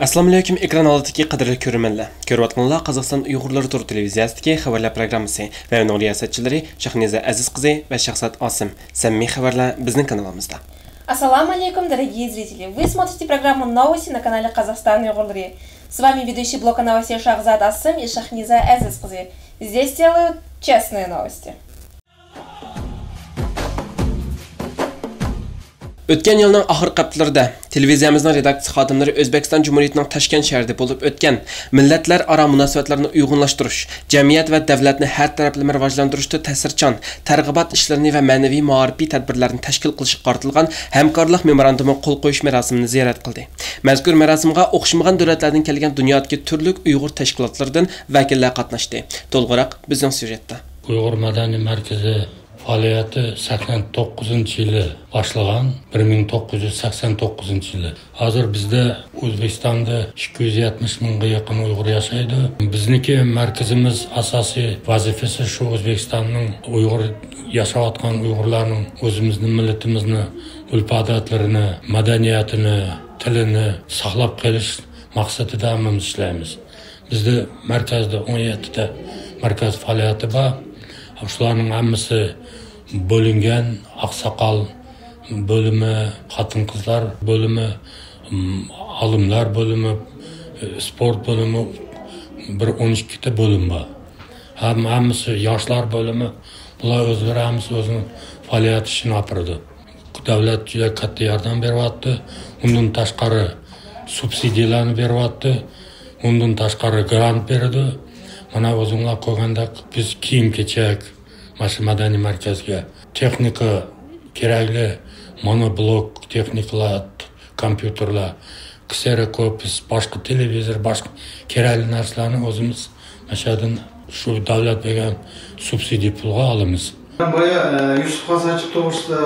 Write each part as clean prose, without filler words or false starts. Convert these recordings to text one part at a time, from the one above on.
Assalamu alaykum, ekran oldidagi qadrli ko'rmanlar. Ko'rayotganlar Qozog'iston Uyg'urlari tur televiziyasidagi xabarlar programmasi va uning riyosatchilari Shahniza Aziz qizi va Shahzod Osim. Samimiy xabarlar bizning kanalimizda. Ассаламу алейкум, дорогие зрители! Вы смотрите программу «Новости» на канале Казахстан Уйгурлары. С вами ведущий блока новостей Шахзад Асым и Шахниза Азиз кызы. Здесь делают честные новости. O'tgan yilning oxirgi haftalarida televiziyamizning redaksiya xodimlari O'zbekiston Jumhuriyatining Toshkent shahrida bo'lib o'tgan millatlararo munosabatlarni uyg'unlashtirish, jamiyat va davlatni har taraflama rivojlantirishda ta'sirchan targ'ibot ishlarini va ma'naviy ma'rifiy tadbirlarni tashkil qilishga qaratilgan hamkorlik memorandumi qo'l qo'yish marosimini ziyorat qildi. Mazkur marosimga o'xshamagan davlatlardan kelgan dunyodagi turli Uyg'ur tashkilotlaridan vakillar qatnashdi. To'liqroq bizning syujetda. Uyg'ur madaniy markazi faoliyati 89-yili başlagan, 1989-yili. Hozir bizda O'zbekistonda 270 mingga yaqin Uyg'ur yashaydi. Bizniki markazimiz asosiy vazifasi shu O'zbekistonning Uyg'ur yashayotgan Uyg'urlarning o'zimizning millatimizni, ulf-odatlarini, madaniyatini, tilini saqlab qolish maqsadida hammamiz ishlaymiz. Bizda markazda 17 ta markaz faoliyati bor. Shularning hammasi bo'lingan oqsoqol bo'limi, xotin-qizlar bo'limi, olimlar bo'limi, sport bo'limi, bir 12 ta bo'lim bor. Hammasi yoshlar bo'limi. Bular o'zlari hammasi o'zining faoliyat ishini olib davlat juda katta yordam beryapti. Undan tashqari subsidiyalarni beryapti. Undan tashqari grant berdi. Mana o'zinglar qo'yganda biz kiyim-kechak mana madaniy markazga texnika kerakli monoblok texnikalar, kompyuterlar, kserokopis, boshqa televizor, boshqa kerakli narsalarni o'zimiz mashadan shu davlat bergan subsidiya pulga olamiz. Ben boya Yusuf Hasançı to'g'risida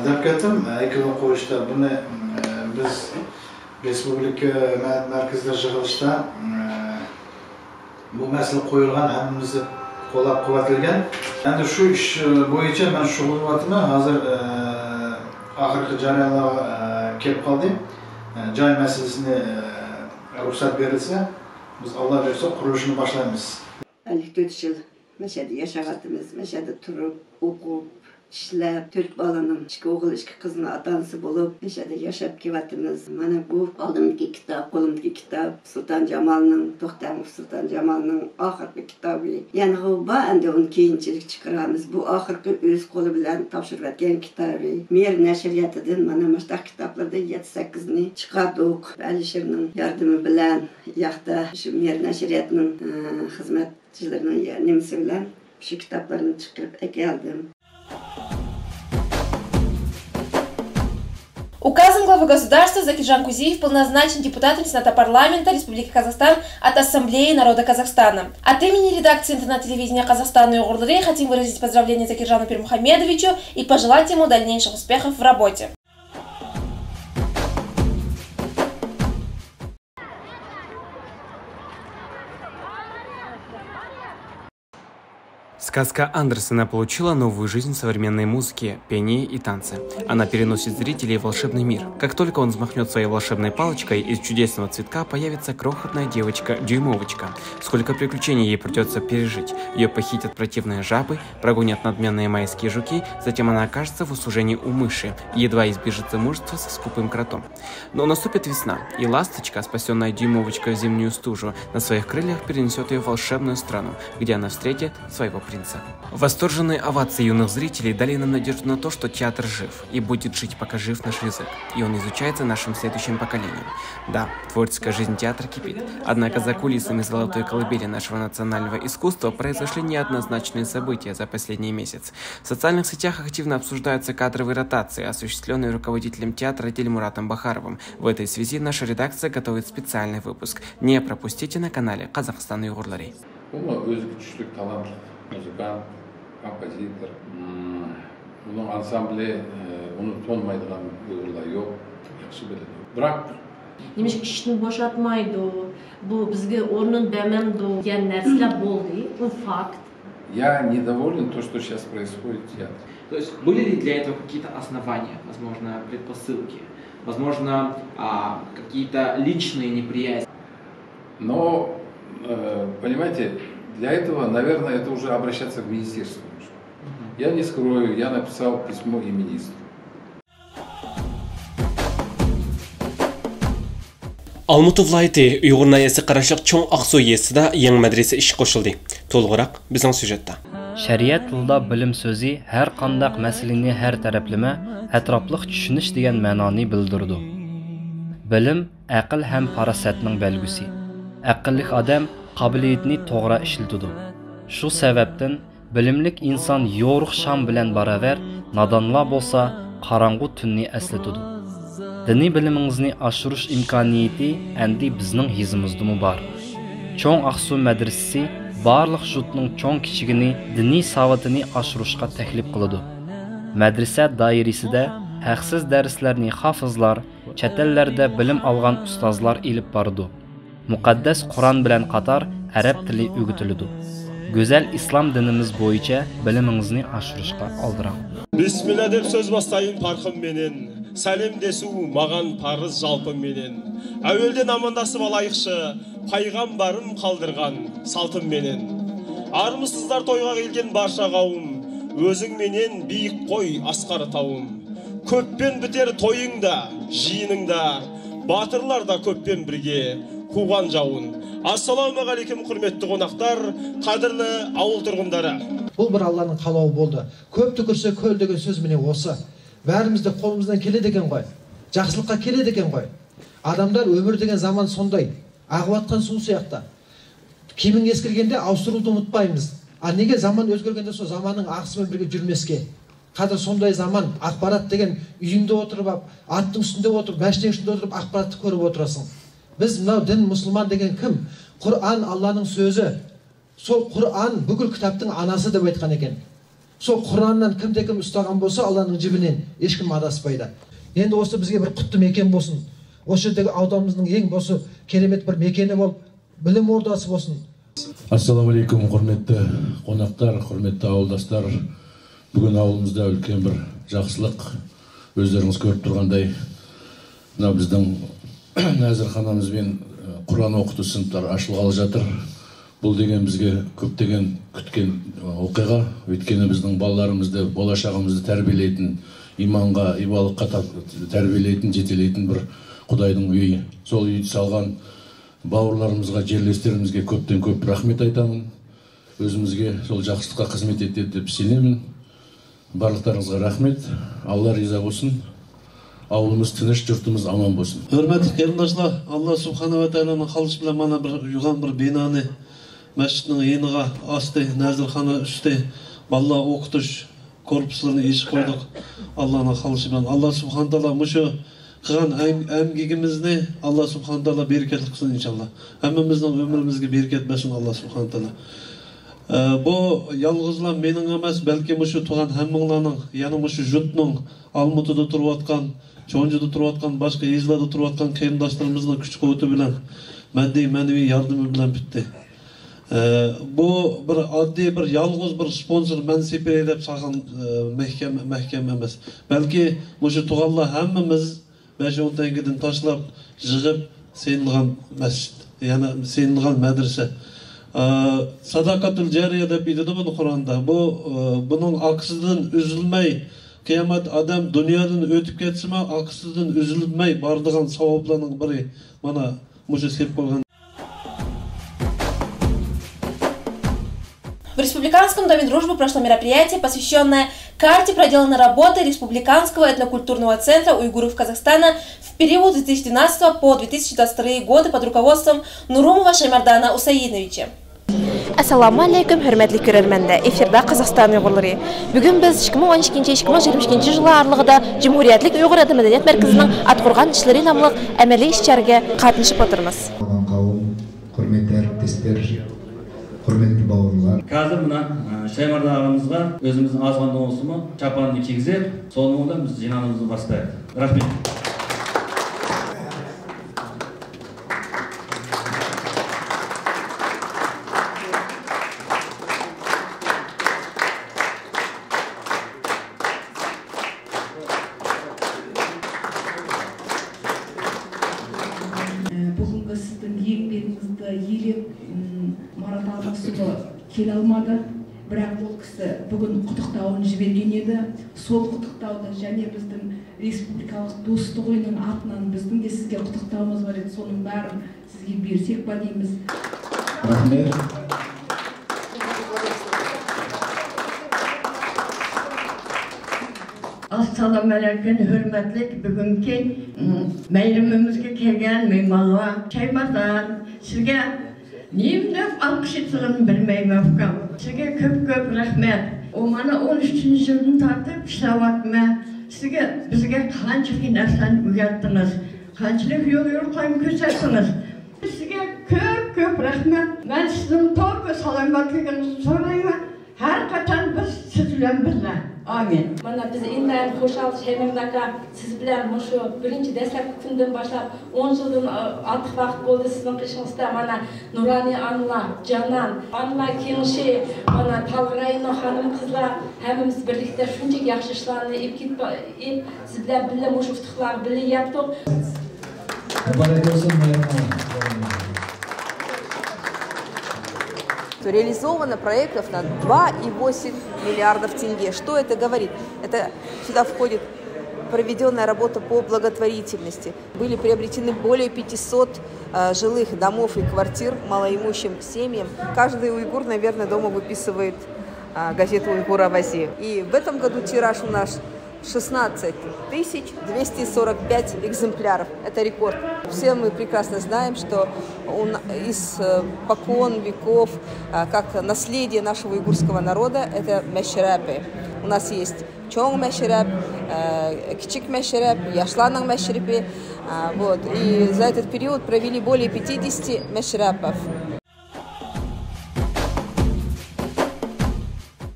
deb ketdim, haykal qo'yishda buni biz respublika markazida yig'ilishda bu mesele koyulgan hammamizni qo'llab-quvvatlagan. Endi shu ish bo'yicha men shug'ullanyapman. Hozir oxirgi jarayonlarga kelib qoldim. Joy masalasini ruxsat berilsa, biz Alloh bersa qurilishini boshlaymiz. 54 yil Meşhede yaşagatımız, Meşhede turup, okup, işlep, 4 balanın, 2 oğul, 2 kızın atansı bulup, Meşhede yaşap kivatımız. Bana bu aldığımdaki kitap, kolumdaki kitap, Sultan Cemal'ın, Tohtamov Sultan Cemal'ın ahırkı kitabı. Yani bu ende onu keyinçilik çıkaramız. Bu ahırkı öz kolu bilen tavşırvatken kitabı. Mer neşriyatıdın, bana maştaq kitaplarda 7-8'ni çıkardık. Alişir'in yardımı bilen, yaxta şu Mer neşriyatının hizmetçilerinin nemisi bilen şu kitaplarını çıkarıp geldim. Указом главы государства Закиржан Кузиев был назначен депутатом Сената парламента Республики Казахстан от Ассамблеи народа Казахстана. От имени редакции интернет-телевидения Казахстана и Уйгурлары хотим выразить поздравления Закиржану Пирмухамедовичу и пожелать ему дальнейших успехов в работе. Сказка Андерсена получила новую жизнь в современной музыке, пении и танце. Она переносит зрителей в волшебный мир. Как только он взмахнет своей волшебной палочкой, из чудесного цветка появится крохотная девочка-дюймовочка. Сколько приключений ей придется пережить. Ее похитят противные жабы, прогонят надменные майские жуки, затем она окажется в услужении у мыши, едва избежит замужества со скупым кротом. Но наступит весна, и ласточка, спасенная дюймовочкой в зимнюю стужу, на своих крыльях перенесет ее в волшебную страну, где она встретит своего принца. Восторженные овации юных зрителей дали нам надежду на то, что театр жив и будет жить, пока жив наш язык, и он изучается нашим следующим поколением. Да, творческая жизнь театра кипит, однако за кулисами золотой колыбели нашего национального искусства произошли неоднозначные события за последний месяц. В социальных сетях активно обсуждаются кадровые ротации, осуществленные руководителем театра Дильмуратом Бахаровым. В этой связи наша редакция готовит специальный выпуск. Не пропустите на канале Казахстан Уйгурлары. Muzikant, kompozitör, bunun ansambli unutulmaydigan Uyg'urlar yo'q, yaxshi biladi. Biroq немешке ishni boşatmaydı, bu bizga o'rnin bermamdi degan narsalar bo'ldi, bu fakt. Я недоволен то, что сейчас происходит в театре. То есть были ли для этого какие-то основания, возможно, предпосылки? возможно, какие-то личные неприязни. Но, понимаете, для этого, наверное, это уже обращаться к министерству. Я не скрою, я написал письмо и министру. Алматы viloyati Uyg'ur nayasi qarashliq Cho'ng Aqsu yesida yangi madrasa ishga qo'shildi. To'liqroq bizning syujetda. Şəriət tilida bilim sözü hər qandaq məsələni hər tərəfləmə, ətraflıq düşünüş degan ma'noni bildirdi. Bilim aql ham farosatning belgisi. Aqllik odam qobiliyatini to'g'ri ishlatadi. Shu sababdan bilimlik inson yo'ruq sham bilan baravar, nodonlar bo'lsa qorong'u tunni eslatadi. Diniy bilimingizni oshirish imkoniyati endi bizning yizimizda bor. Cho'ng Aqsu madrasasi barliq jutning cho'ng kichigini diniy savodini oshirishga taklif qiladi. Madrasa doirasida haqsiz darslarni hafizlar, chet ellarda bilim olgan ustozlar ilib bordi. Muqaddas Qur'on bilan qator arab tili o'rgatiladi. Go'zal islom dinimiz bo'yicha bilimingizni oshirishga oldirang. Bismillah deb so'z bostayın parxım menen. Salim desu mаған parыз жалпым менен. Әуелден амандасып алайықшы, пайғамбарым қалдырған салтым менен. Армысыздар тойға келген барша қауым, өзің менен биік қой асқар тауым. Көппен бітер тойыңда, жиыныңда, батырлар да көппен бірге қуған жауын. Ассаламағалейкум құрметті қонақтар, қадірлі ауыл тұрғындары. Бұл бір Алланың қалауы болды. Көп түкірсе көл деген сөз міне осы. Бәрімізде қолымыздан келеді екен ғой. Жақсылыққа келеді екен ғой. Адамдар өмір деген заман сондай. Ағып атқан су сияқты. Киімің ескіргенде ауыстыруды ұмытпаймыз. Неге заман өзгергенде сол заманның ағысымен бірге жүрмеске? Қазір сондай заман, ақпарат деген үйіңде отырып, аттың үстінде отырып, бәштің үстінде отырып ақпаратты көріп отырасың. Біз мынау дін мұсылман деген кім? Құр'ан Алланың сөзі. Сол Құр'ан бүкіл кітаптың анасы деп айтқан екен. Сол Құраннан кімде-кім ұстаған болса, Алланың жібінен ешкім адаспайды. Енді осы бізге бір құтты мекен болсын. Осы жердегі ауданымыздың ең осы керемет бір мекені болып, білім ордасы болсын. Ассаламалейкум, құрметті қонақтар, құрметті ауылдастар. Бүгін ауылымызда үлкен бір жақсылық, өздеріңіз көріп тұрғандай, мына біздің нәзірханамызбен Құран оқыту сыныптары ашылғалы жатыр. Бұл деген бізге көптеген күткен оқиға, өйткені біздің балаларымызды, болашағымызды тәрбиелейтін, иманға, ибалыққа тәрбиелейтін, жетелейтін бір Құдайдың үйі. Сол үйді салған бауырларымызға, жерлестерімізге көптен көп рахмет айтамын. Өзімізге сол жақсылыққа қызмет етеді деп сенемін. Барлықтарыңызға рахмет. Алла риза болсын. Ауылымыз тыныш, жұртымыз аман болсын. Hürmetli қарындашлар, Алла Субхана ва Тағаланың қалышы білен мана бір үйған бір бинаны мәсжиднің еніға асты, нәзірхана үсті, балла оқытыш корпусларını ешіп қойдық. Алланың қалышы білен. Алла Субхана Тағала мұшы қыған әмгегімізді Алла Субхана Тағала берекетлік қылсын иншалла. Әміміздің өмірімізге берекет берсін Алла Субхана Тағала. Bu yalğızlar mening emas, balki mushu tuğan hammanglarning, yana mushu jutning Almatıda turayotgan, Cho'njida turayotgan, boshqa yezlarda turayotgan qarindoshlarimizni kuch-quvvati bilan, maddiy ma'naviy yordami bilan bitdi. Bu bir oddiy bir yalğız bir sponsor men sepay deb saqan mahkam emas. Balki mushu tuğanlar hammamiz 5-10 tangadan tashlab, yig'ib senilgan masjid, yana senilgan madrasa. Sadakatul cariye deb deydi bunu Kur'an'da. Bunun aksızdan üzülmey, kıyamet adam dünyadan ötüp geçsime aksızdan üzülmey bardığın savaplarının biri bana muşu sebep olgan. В Республиканском доме дружбы прошло мероприятие, посвященное карте проделанной работы Республиканского этнокультурного центра уйгуров Казахстана в период с 2012 по 2022 годы под руководством Нурумова Шаймардана Усаиновича. Assalamu alaikum, hürmetli көрерменler. Эфирда Қазақстан уйгырлары. Бүгін біз 2012-2022 жылы аралығында Cumhuriyetlik Uyghur Adı Medeniyet Merkezi'nin atqurgan işleri namlıq əməli işçərге қатынышып отырмыз. Құрметті әріптестер, құрметті бауырлар. Қазір мына Шаймарда ағамызға өзіміздің азғанда осымы чапанын кигізіп, соның одан біз жиналымызды бастайық. Рахмет. жұрты келе алмады. Бірақ ол кісі бүгін құттықтауын жіберген еді. Сол құттықтауды және біздің республикалық достық ойының атынан біздің де сізге құттықтауымыз бар еді. Соның бәрін сізге берсек па дейміз. Рахмет. Assalamualaikum, hürmetlik bugünkü meyrimimizge kelgen meymanlığa Çaymardan sizge neyimdep alkışıtılığını bilmeyim öfkam. Sizge köp rahmet. O bana 13. yılını tartıp işlevatma. Sizge bizge kançılık nersen uyattınız. Kançılık yol kayın kösersiniz. Sizge köp rahmet. Ben sizin torku salamatlıkınızı sorayım. Her kaçan biz sizlen bizle. Amin. Mana biz indan xo'shal Shaymardaka siz bilan mushu birinchi dastlabki kundan boshlab 10 yildan ortiq vaqt bo'ldi sizning qishingizda mana Nurani Anla, Canan, Anla Kenshi, mana Talg'rayno xonim qizlar hammamiz birlikda shuncha yaxshi ishlarni ep siz bilan birga mushu iftixorlar birga yapdik. Muborak bo'lsin mehmon. Реализовано проектов на 2,8 миллиардов тенге. Что это говорит? Это сюда входит проведенная работа по благотворительности. Были приобретены более 500 жилых домов и квартир малоимущим семьям. Каждый уйгур, наверное, дома выписывает газету «Уйгур Авази». И в этом году тираж у нас 16 245 экземпляров. Это рекорд. Все мы прекрасно знаем, что из покон веков, как наследие нашего уйгурского народа, это мәшрәпы. У нас есть чоң мәшрәп, кичик мәшрәп, яшланың мәшрәпе. Вот. И за этот период провели более 50 мәшрәпов.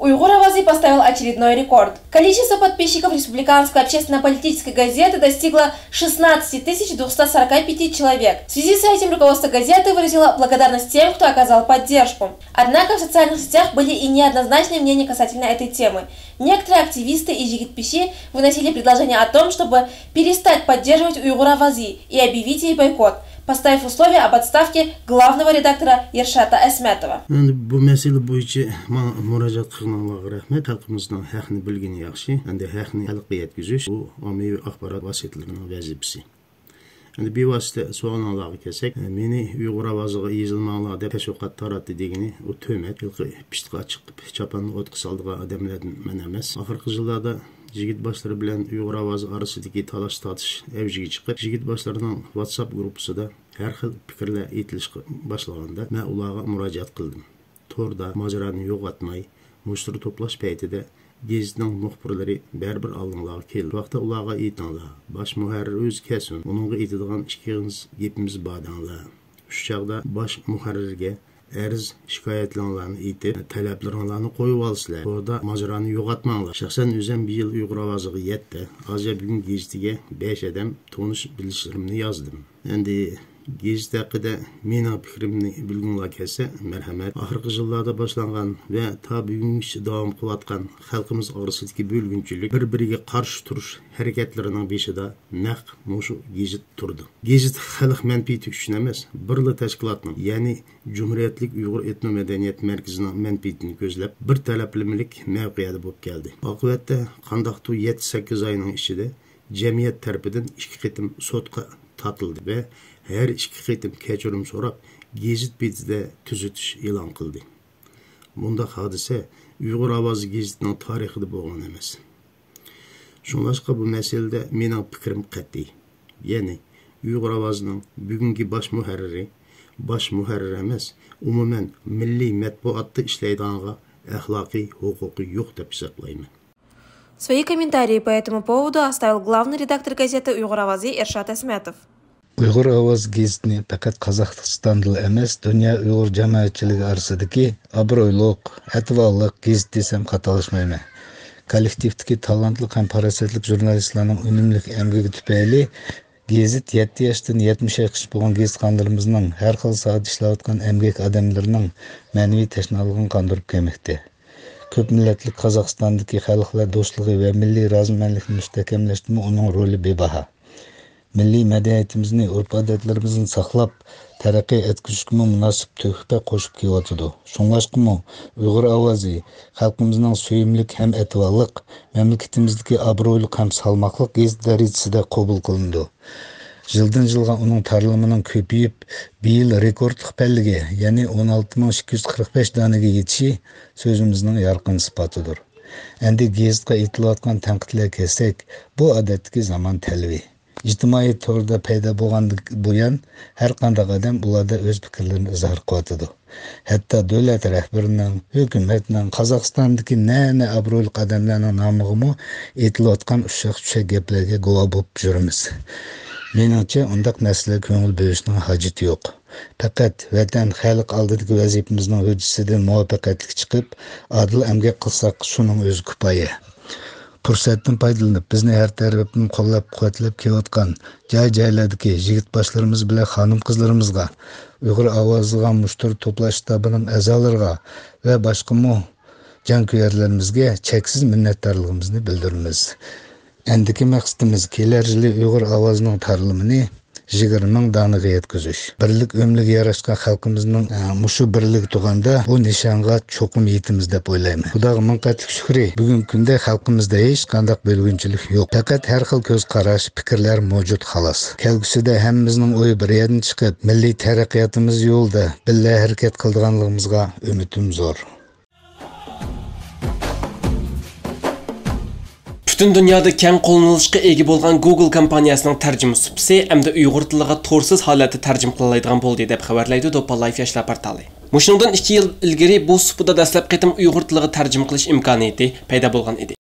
Уйгур Авази поставил очередной рекорд. Количество подписчиков республиканской общественно-политической газеты достигло 16 245 человек. В связи с этим руководство газеты выразило благодарность тем, кто оказал поддержку. Однако в социальных сетях были и неоднозначные мнения касательно этой темы. Некоторые активисты и жигитпиши выносили предложение о том, чтобы перестать поддерживать Уйгур Авази и объявить ей бойкот, поставив условия об отставке главного редактора Ершата Әсмәтова. Bu mesele boyunca müracaat kılmanlarına rahmet. Halkımızdan hakkını bilgini yaxşı. Hakkını halkı yetkizüş. Bu ammavi axbarat vasitələrinin vəzifəsi. Bir vasitə soğanlarını kesek. Meni Uyghur Avazı'ya yazılmalar da peşokat taratı degini o töhmet. Yılqı piştiqa çıkıp çapanlı otqı saldığı adamlardan mən emas. Axırqı yıllarda Jigit başları bilen Uyghur Avazı arasındaki talaş tatış evciga çıkıp Jigit başlarının WhatsApp grupusida her xil fikirler aytilish başlaganda men ularga müracaat qildim. Torda majarani yo'qotmay, mushtir to'plash paytida gazetning muxbirlari baribir oldinglarga keldi. Vaqtda ularga aytinglar, bosh muharrir o'zi kelsin, uningga aytadigan ikkingiz gapimiz bordinglar. Shu chaqda bosh muharrirga arz shikoyatlarni aytib, talablaringizni qo'yib olsizlar. Orada majarani yo'qotmanglar. Shaxsan o'zim bir yil Uyghur Ovoziga yetdi. Hozir bugun gazetiga 5 odam tonish bilishlarimni yozdim. Endi gazet haqida mening fikrimni bilginglar kelsa, marhamat. Oxirgi yillarda boshlangan va ta bugungacha davom qilayotgan xalqimiz orasidagi bo'lgunchilik, bir-biriga qarshi turish harakatlarining beshida naq mushu gazet turdi. Gazet xalq manfaati uchun emas, birla tashkilotning, ya'ni Cumhuriyetlik Uyghur Etnomadaniyat Merkezining manfaatini ko'zlab bir talablimlik mavqeida bo'lib keldi. Oqibatda qandaqdir 7-8 oyning ichida jamiyat tarafidan 2 qitim sotqa tatildi ve her 2 qitim kechirim so'rab gazet betida tuzitish e'lon qildi. Bundaq hodisa Uyghur Ovozi gazetining tarixida bo'lgan emas. Shunlashqa bu masalada mening fikrim qat'iy. Ya'ni Uyghur Ovozining bugungi bosh muharrir emas, umuman milliy matbuotda ishlaydiganiga axloqiy huquqi yo'q deb hisoblayman. Свои комментарии по этому поводу оставил главный редактор газеты «Уйгур Авази» Ершат Әсмәтов. Uyghur Ovoz gazetini faqat Qozog'istonda emas, dunyo Uyg'ur jamoatchiligi orasidagi obro'liq, e'tiborli gazet desam xatolashmayman. Kollektivdagi talantli ham farosatli jurnalistlarning unumli emgagi tufayli gazet 7 yoshdan 70 yoshgacha bo'lgan gazetxonlarimizning har xil sohada ishlayotgan emgak odamlarining ma'naviy tashnaligini qondirib kelmoqda. Ko'p millatli Qozog'istondagi xalqlar do'stligi va milliy rozimanlikni mustahkamlashdimi uning roli bebaho. Milliy madaniyatimizni, urf-odatlarimizni saqlab, taraqqiy etkizishga munosib töhfa qo'shib kelyotidi. Shunlashqimi Uyg'ur ovozi xalqimizning suyimlik ham e'tiborliq, mamlakatimizdagi obro'li ham salmoqli gazet darajasida qabul qilindi. Yıldan yılga onun tarlımının köpeyip bir yıl rekordluk belge, yani 16.245 danaga yetishi sözümüzün yarqın ispatıdır. Endi gazetga aytilayotgan tanqidlar kelsak, bu odatdagi zaman talbi. İjtimoiy torda paydo bo'lgandan buyon har qanday odam ularda o'z fikrlarini izhor qilyotidi. Hatto davlat rahbarining, hukumatning, Qozog'istondagi nana obro'li qadamlarning nomiga aytilayotgan ushaq-tushaq gaplarga guvoh bo'lib yuramiz. Meningcha undaq narsalarga ko'ngil bo'lishning hojati yo'q. Faqat vatan xalq oldidagi vazifamizning hujjasidan muvaffaqiyatli chiqib, adil emgak qilsak, shuning o'zi kifoya. Fursatdan foydalanib, bizni har tarafdan qo'llab-quvvatlab kelayotgan joy-joylardagi yigit-boshlarimiz bilan xonim-qizlarimizga, Uyg'ur ovoziga mushtir to'plash shtabining a'zolariga va boshqa jonkuyarlarimizga cheksiz minnatdorligimizni bildiramiz. Endiki maqsadimiz kelar yili Uyg'ur ovozining tarlimini 20 danaga yetkazish. Birlik ömrüge yarashgan xalqimizning mushu birlik tug'anda bu nishonga cho'qim yetimiz deb o'ylayman. Xudoga ming qattiq shukri, bugungi kunda xalqimizda hech qanday bo'lgunchilik yo'q. Faqat har xil ko'z qarash, fikrlar mavjud xolos. Kelgusida hammamizning o'yi bir yerdan chiqib, milliy taraqqiyotimiz yo'lida birga harakat qilganligimizga umidim zo'r. Bütün dünyada keng qo'llanilishga ega bo'lgan Google kompaniyasining tarjima supsi hamda Uyg'ur tiliga to'rsiz holatda tarjima qilinadigan bo'ldi deb xabarlaydi Dopa Life yoshlar portali. Mushundan 2 yil ilgari bu supida dastlab qitim Uyg'ur tiliga tarjima qilish imkoniyati paydo bo'lgan edi.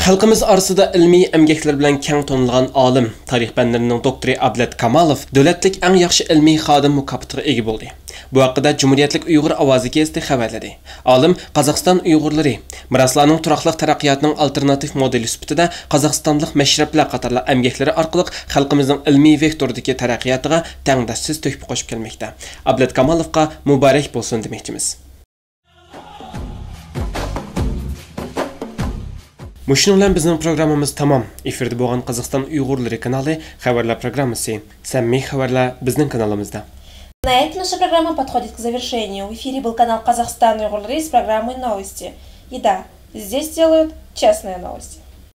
Xalqimiz orasida ilmiy emgaklar bilan keng tanilgan olim, tarix fanlarining doktori Ablet Kamalov davlatlik eng yaxshi ilmiy xodim mukofotiga ega bo'ldi. Bu haqida Cumhuriyetlik Uyg'ur ovozi gazeti xabarladi. Olim Qozog'iston Uyg'urlari miroslarning turoqli taraqqiyotining alternativ modeli sifatida Qozog'istonlik mashrablar qatorli emgaklari orqali xalqimizning ilmiy vektordagi taraqqiyotiga tengdashsiz to'hfa qo'shib kelmoqda. Ablet Kamalovga muborak bo'lsin demoqchimiz. Muşunun bilan bizning programmamiz tamam. Efirde bo'lgan Qozog'iston Uyg'urlari kanali xabarlar programmasi. Samimiy xabarlar bizning kanalimizda. На этом наша программа подходит к завершению. В эфире был канал Казахстан Уйгурлары с программой «Новости». И да, здесь делают честные новости.